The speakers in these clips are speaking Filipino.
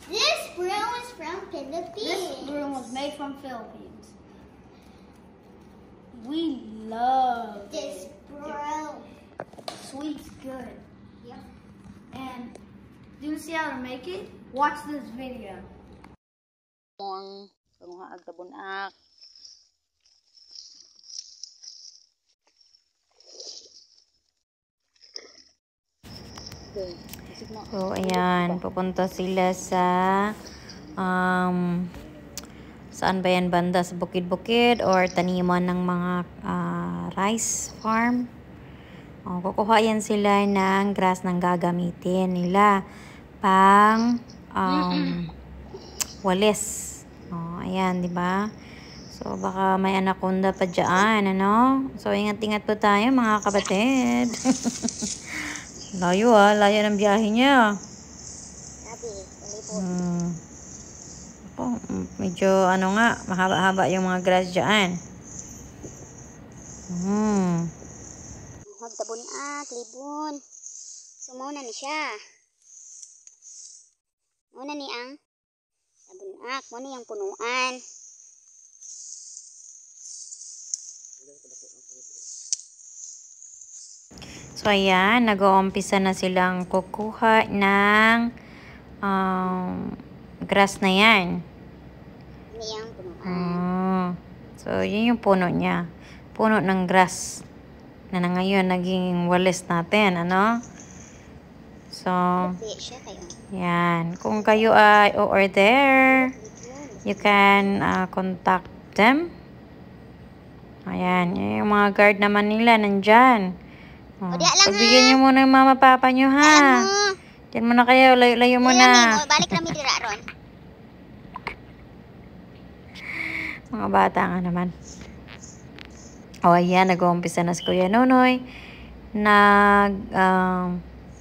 This broom is from Philippines. This broom was made from Philippines. We love This broom. Sweet's good. Yep. And do you see how to make it? Watch this video. So, ayan, pupunta sila sa saan ba yan banda? Sa bukid-bukid or taniman ng mga rice farm. Kukuha yan sila ng grass ng gagamitin nila pang walis. Ayan, di ba? So, baka may anaconda pa dyan, ano? So, ingat-ingat po tayo, mga kapatid. Layo layo ng biyahe niya. Medyo ano nga, mahaba-haba yung mga grass dyan. Magtabon libon. So, muna ni siya. Muna ni ang tabunak. Muna yung punuan. So, ayan, nag-uumpisa na silang kukuha ng grass na yan. Ini yung punuan. So, yun yung puno niya. Puno ng grass na ngayon naging walis natin, ano? So, yan. Kung kayo ay order, you can contact them. Ayan, yung mga guard naman nila nandyan. Pagbigyan nyo muna yung mama papa nyo, ha? Diyan muna kayo, layo-layo muna. Balik kami dira ron. Mga bata nga naman. Ayan, nag-uumpisa na si Kuya Nonoy.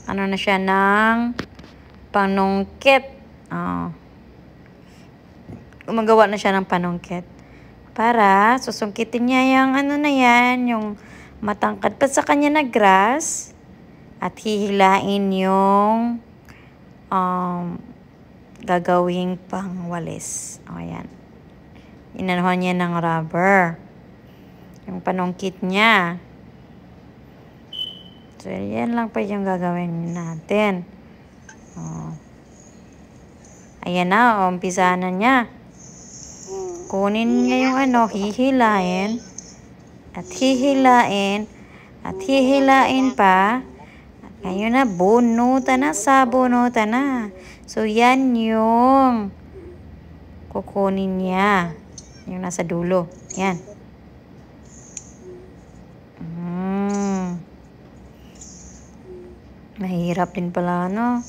Ano na siya ng panungkit. Gumagawa na siya ng panungkit. Para susungkitin niya yung ano na yan, yung matangkad pa sa kanya na grass. At hihilain yung gagawing pangwalis. Ayan. Inanuhan niya ng rubber. Yung panungkit niya. So, yan lang pa yung gagawin natin. Ayan na, umpisa na niya. Kunin niya yung ano, hihilain. At hihilain. At hihilain pa. At ngayon na, bunutan na, sabunutan na. So, yan yung kukunin niya. Yung nasa dulo. Yan. Mahirap din pala, no?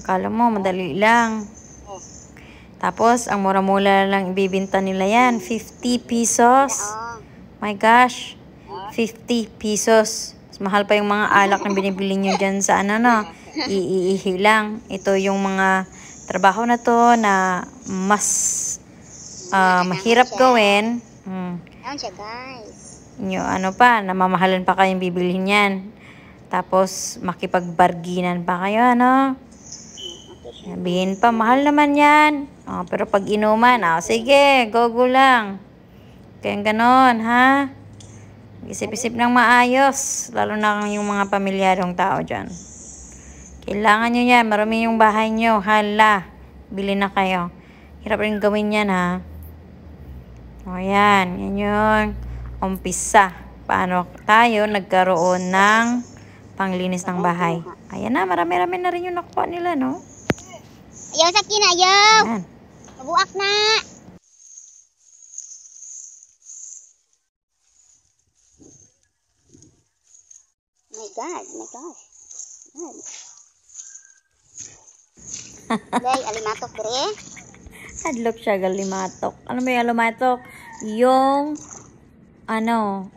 Akala mo, madali lang. Tapos, ang mura-mura lang ibibinta nila yan. 50 pesos. My gosh. 50 pesos. Mas mahal pa yung mga alak na binibili nyo dyan sa ano, no? Iihi lang. Ito yung mga trabaho na to na mas mahirap gawin. Ayan siya, guys. Ano pa, namamahalan pa kayong bibilhin yan. Tapos, makipagbarginan pa kayo, ano? Sabihin pa, mahal naman yan. Pero pag inuman, sige, go lang. Kaya ganon, ha? Isip-isip ng maayos. Lalo na yung mga pamilyarong tao dyan. Kailangan nyo yan. Marami yung bahay nyo. Hala, bili na kayo. Hirap rin gawin yan, ha? Yan. Yan yung umpisa. Paano tayo nagkaroon ng panglinis ng bahay. Ayan na, marami-rami na rin yung nakuha nila, no? Ayaw sa kina, ayaw! Ayan. Mabuak na! My God, my gosh. God. Day, alimatok dere. Hadlok siya, galimatok. Ano ba yung alimatok? Yung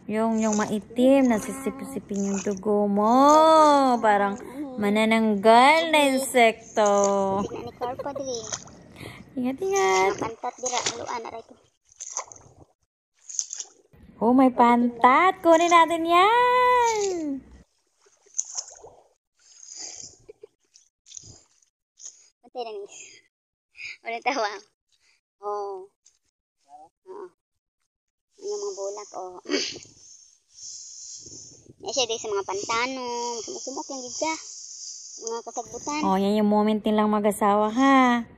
yung maitim na sisip-sipin yung dugo mo. Parang manananggal na insekto. Tingnan ni Carpa dere. Ingat-ingat. Pantat dira, haluan na ito. Oh, may pantat. Kunin natin yan. Pantay na ni. Ulit tawa. Oh. Oo. Yung mga bulak, oh. Yan siya din sa mga pantano. Sumuk-sumuk yung gigka. Mga kasagbutan. Oh, yan yung moment nilang mag-asawa, ha?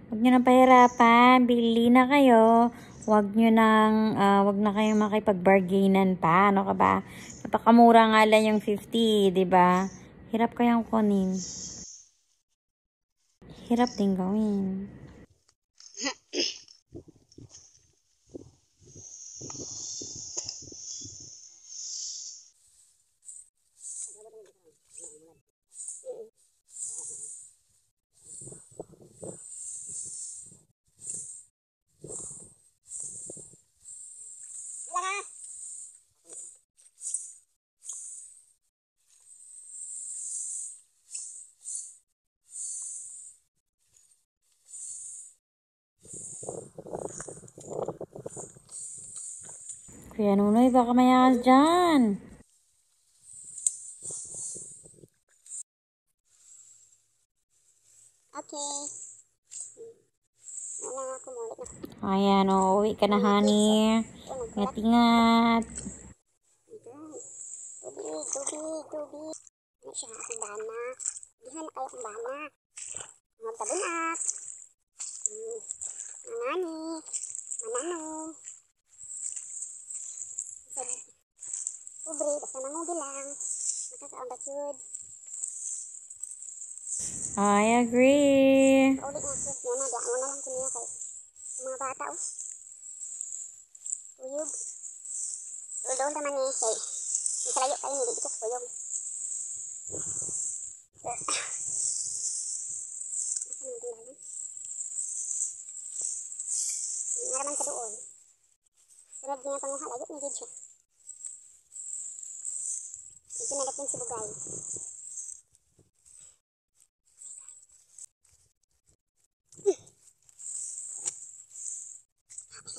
Huwag nyo nang pahirapan. Bili na kayo. Huwag na kayong makipag-bargainan pa. Ano ka ba? Napakamura nga lang yung 50, di ba? Hirap kayang kunin. Hirap din gawin. Kuya Nunoy, baka mayakas dyan. Okay. Wala nga kumulit na. Ayan, uwi ka na, honey. Ingat-ingat. Tubig. Ano siya, akong bana. Dihan na kayo akong bana. Magtabunak. Manani. Mananom. Pobre, basta nangugi lang. Nakakaambat yun. I agree. Ulit nga sis, yan na. Diyan mo na lang kiniya kay mga bata, oh. Uyog. Doon naman eh, hey. Yung kalayo kayo, hindi ito kuyog. Naraman ka doon. Sunod niya panguha, layo na dyan siya. Ito na dating si Bugay.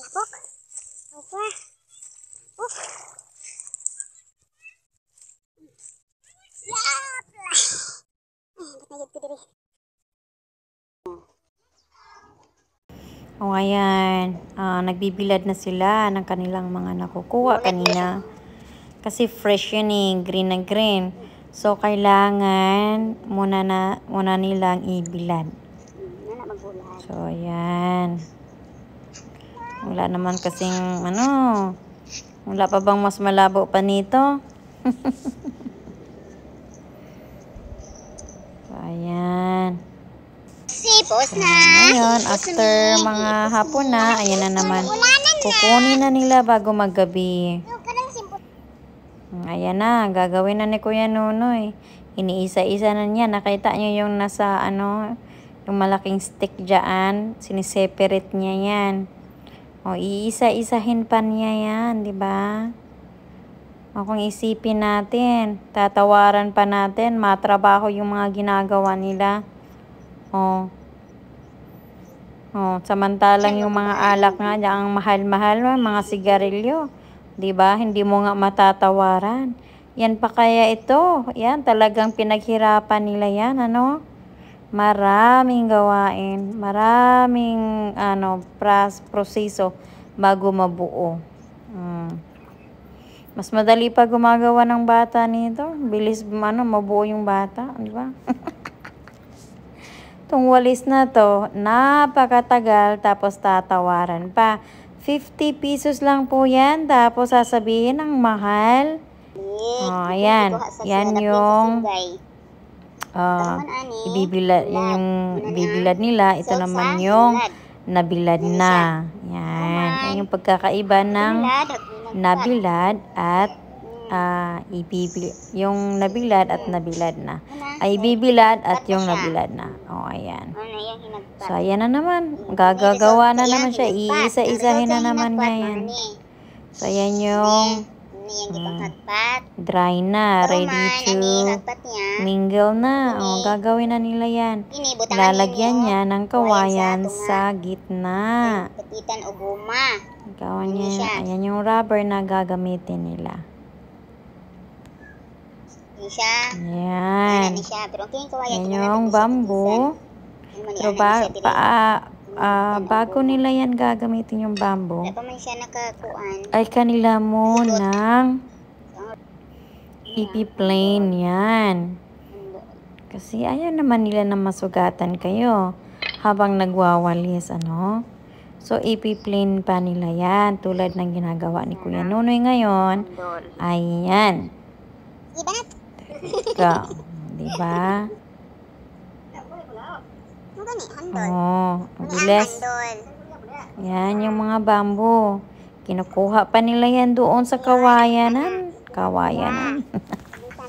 Lapok. Opa. Uf. Yapla. Ba't nayod ko diri? O, ayan. Nagbibilad na sila ng kanilang mga nakukuha kanina. Kasi fresh yun eh. Green na green. So, kailangan muna nilang ibilad. So, ayan. Wala naman kasing, wala pa bang mas malabo pa nito? So, ayan. Sipos na. Ngayon, after mga hapon na, ayan na naman. Kukunin na nila bago maggabi. Ayan na, gagawin na ni Kuya Nunoy. Iniisa-isa na niya. Nakita niyo yung nasa, yung malaking stick dyan. Siniseparate niya yan. O, iisa-isahin pa niya yan, di ba? O, kung isipin natin, tatawaran pa natin, matrabaho yung mga ginagawa nila. O, samantalang yung mga alak nga, ang mahal-mahal, mga sigarilyo. Diba? Hindi mo nga matatawaran. Yan pa kaya ito. Yan, talagang pinaghirapan nila yan, Maraming gawain. Maraming, proseso bago mabuo. Mas madali pa gumagawa ng bata nito. Bilis, mabuo yung bata. Diba? Itong walis na to, napakatagal, tapos tatawaran pa. 50 pesos lang po yan, tapos sasabihin ng mahal. Ayan. Yan yung ibibilad nila. Ito naman yung nabilad na. Yan yung pagkakaiba ng nabilad at yung nabilad at nabilad na. Ay, ibibilad at yung nabilad na. O, ayan. So, ayan na naman. Gagagawa na naman siya. Iisa-isahin na naman niya yan. So, ayan yung dry na. Ready to mingle na. O, gagawin na nila yan. Lalagyan niya ng kawayan sa gitna. Gawin niya. Ayan yung rubber na gagamitin nila. Yan. Yan yung bamboo. Pero bago nila yan gagamitin yung bamboo, Wala pa man siya nakakuan. ay kanila munang ipi-plane yan. Kasi ayaw naman nila na masugatan kayo habang nagwawalis, ano? So, ipi-plane pa nila yan. Tulad ng ginagawa ni Kuya Nunoy ngayon. Ayan. Iba na. Teka, diba? Ano gani? Handol. Oo, ang Ano bilis. handol? Yan yung mga bamboo. Kinukuha pa nila yan doon sa kawayanan. Kawayanan. Bisan pa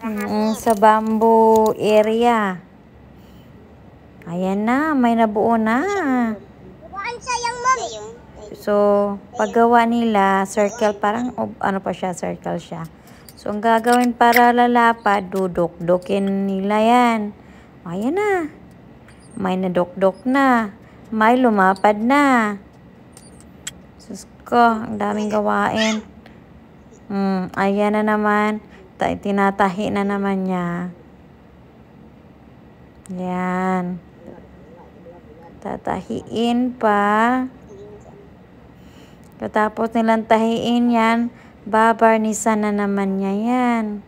handol. Sa bamboo area. Ayan na, may nabuo na. Bukaan sayang mom. So, paggawa nila, circle, parang, ano pa siya, circle siya. So, ang gagawin para lalapad, dudok-dokin nila yan. Ayan na. May nadok-dok na. May lumapad na. Sus ko, ang daming gawain. Ayan na naman. Tinatahi na naman niya. Yan. Tatahiin pa. Katapos nilang tahiin yan, babarnisan na naman niya yan.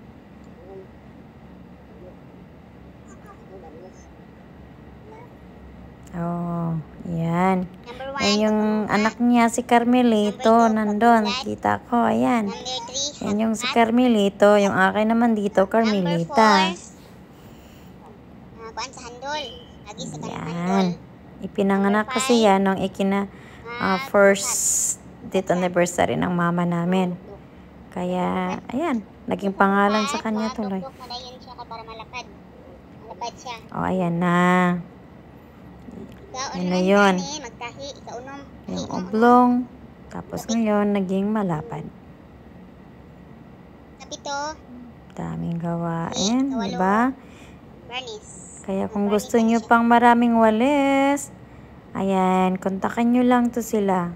Oh, yan. Number 1. Yan yung anak niya, si Carmelito, nandun. Kita ko, ayan. Number 3. Yan yung si Carmelito. Yung akin naman dito, Carmelita. Kuan sa handol. Lagi sa kanang handol. Yan. Ipinanganak kasi yan nung first date anniversary ng mama namin. Kaya, ayan. Naging pangalan sa kanya tuloy. Dukdok na dayon siya para malapad. Malapad siya. O, ayan na. Ikaw, Yun na yun. Magtahi, ikaw unom. Yung oblong. Tapos ngayon, naging malapad. Kapito, Daming gawain, di ba? Barnis. Kaya kung gusto nyo pang maraming walis, ayan, kontakan nyo lang to sila.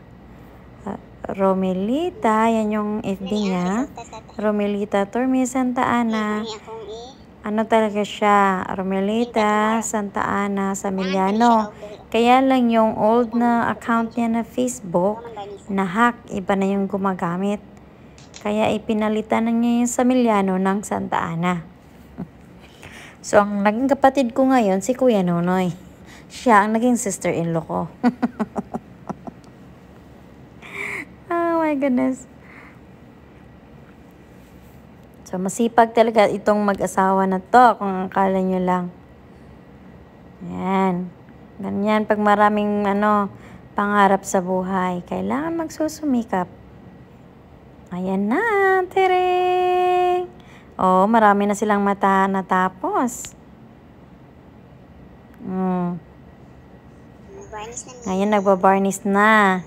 Romelita, yan yung FB niya. Romelita Torme Santa Ana. Ano talaga siya? Romelita Santa Ana Samiliano. Kaya lang yung old na account niya na Facebook, na-hack, iba na yung gumagamit. Kaya ipinalitan na niya yung Samiliano ng Santa Ana. So, ang naging kapatid ko ngayon, si Kuya Nunoy. Siya ang naging sister-in-law ko. Oh my goodness. So, masipag talaga itong mag-asawa na to, kung akala nyo lang. Yan. Ganyan, pag maraming pangarap sa buhay, kailangan magsusumikap. Ayan na, tere! Oh, marami na silang mata natapos. Ngayon, nagbabarnish na.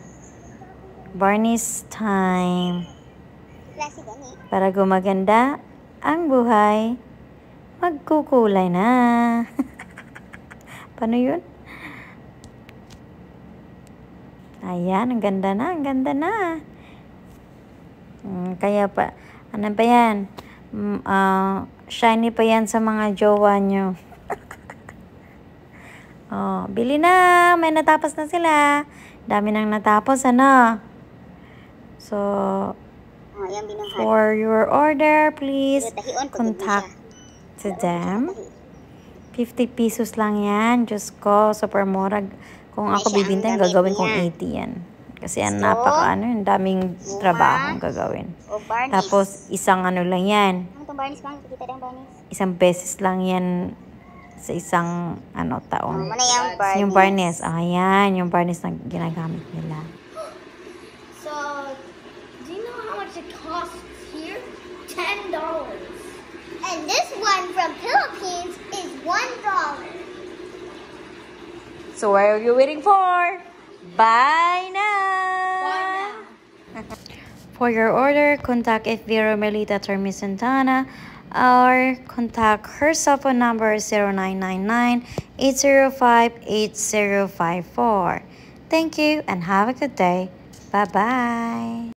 Barnish time. Para gumaganda ang buhay, magkukulay na. Paano yun? Ayan, ang ganda na, ang ganda na. Kaya pa, ano pa yan? Shiny pa yan sa mga jowa nyo. Oh, bili na. May natapos na sila. Dami nang natapos, ano? So, for your order, please contact to them. 50 pesos lang yan. Diyos ko, super mura. Kung ako bibintayin, gagawin kong 80 yan. Kasi ang yung daming trabaho gagawin. Tapos, isang lang yan. Isang beses lang yan sa isang taon. Yung barniz. Ayan, yung barniz na ginagamit nila. So, do you know how much it costs here? $10. And this one from Philippines is $1. So, what are you waiting for? Buy now! For your order, contact FB Romelita Torme Santana or contact her cell phone number 0999-805-8054. Thank you and have a good day. Bye-bye.